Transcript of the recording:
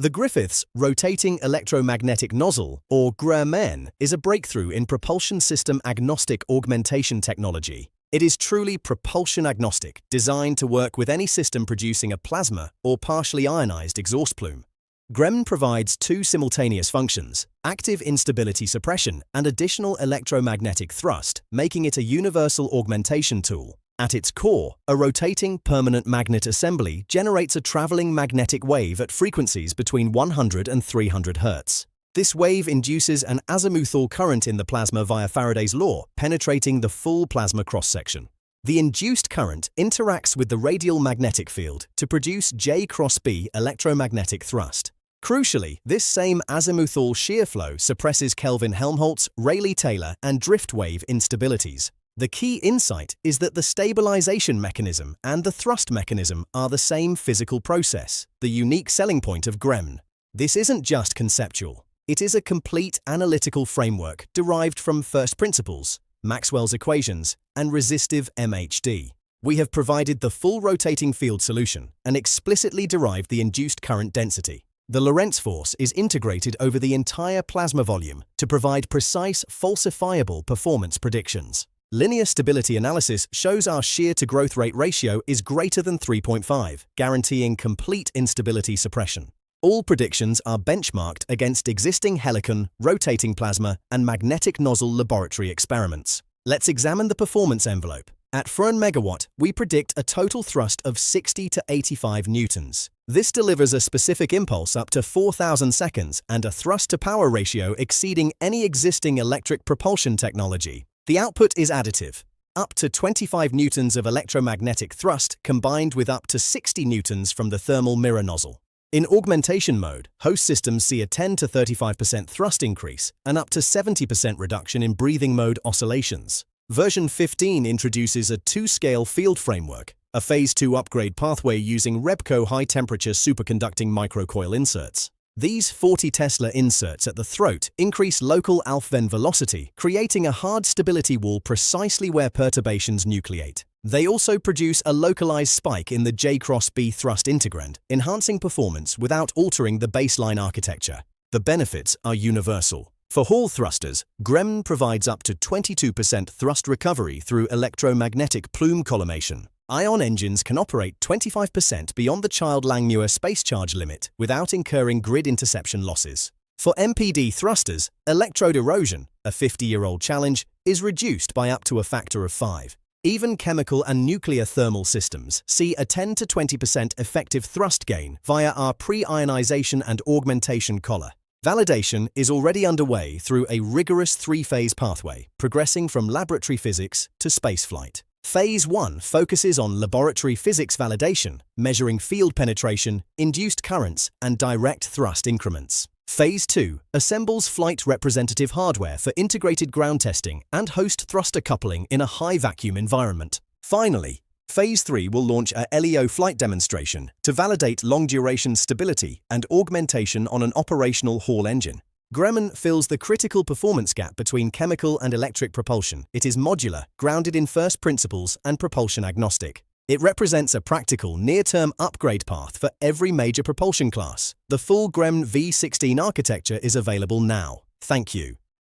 The Griffiths rotating electromagnetic nozzle, or GREMN, is a breakthrough in propulsion system agnostic augmentation technology. It is truly propulsion agnostic, designed to work with any system producing a plasma or partially ionized exhaust plume. GREMN provides two simultaneous functions: active instability suppression and additional electromagnetic thrust, making it a universal augmentation tool. At its core, a rotating permanent magnet assembly generates a traveling magnetic wave at frequencies between 100 and 300 Hz. This wave induces an azimuthal current in the plasma via Faraday's law, penetrating the full plasma cross-section. The induced current interacts with the radial magnetic field to produce J B electromagnetic thrust. Crucially, this same azimuthal shear flow suppresses Kelvin Helmholtz, Rayleigh-Taylor, and drift wave instabilities. The key insight is that the stabilisation mechanism and the thrust mechanism are the same physical process, the unique selling point of GREMN. This isn't just conceptual. It is a complete analytical framework derived from first principles, Maxwell's equations, and resistive MHD. We have provided the full rotating field solution and explicitly derived the induced current density. The Lorentz force is integrated over the entire plasma volume to provide precise, falsifiable performance predictions. Linear stability analysis shows our shear to growth rate ratio is greater than 3.5, guaranteeing complete instability suppression. All predictions are benchmarked against existing helicon, rotating plasma, and magnetic nozzle laboratory experiments. Let's examine the performance envelope. At 4 megawatt, we predict a total thrust of 60 to 85 newtons. This delivers a specific impulse up to 4,000 seconds and a thrust-to-power ratio exceeding any existing electric propulsion technology. The output is additive, up to 25 newtons of electromagnetic thrust combined with up to 60 newtons from the thermal mirror nozzle. In augmentation mode, host systems see a 10 to 35% thrust increase and up to 70% reduction in breathing mode oscillations. Version 15 introduces a two-scale field framework, a Phase 2 upgrade pathway using Rebco high-temperature superconducting microcoil inserts. These 40 Tesla inserts at the throat increase local Alfvén velocity, creating a hard stability wall precisely where perturbations nucleate. They also produce a localized spike in the J B thrust integrand, enhancing performance without altering the baseline architecture. The benefits are universal. For Hall thrusters, GREMN provides up to 22% thrust recovery through electromagnetic plume collimation. Ion engines can operate 25% beyond the Child-Langmuir space charge limit without incurring grid interception losses. For MPD thrusters, electrode erosion, a 50-year-old challenge, is reduced by up to a factor of 5. Even chemical and nuclear thermal systems see a 10 to 20% effective thrust gain via our pre-ionization and augmentation collar. Validation is already underway through a rigorous three-phase pathway, progressing from laboratory physics to spaceflight. Phase 1 focuses on laboratory physics validation, measuring field penetration, induced currents, and direct thrust increments. Phase 2 assembles flight representative hardware for integrated ground testing and host thruster coupling in a high-vacuum environment. Finally, Phase 3 will launch a LEO flight demonstration to validate long-duration stability and augmentation on an operational Hall engine. GREMN fills the critical performance gap between chemical and electric propulsion. It is modular, grounded in first principles, and propulsion agnostic. It represents a practical, near-term upgrade path for every major propulsion class. The full GREMN v16 architecture is available now. Thank you.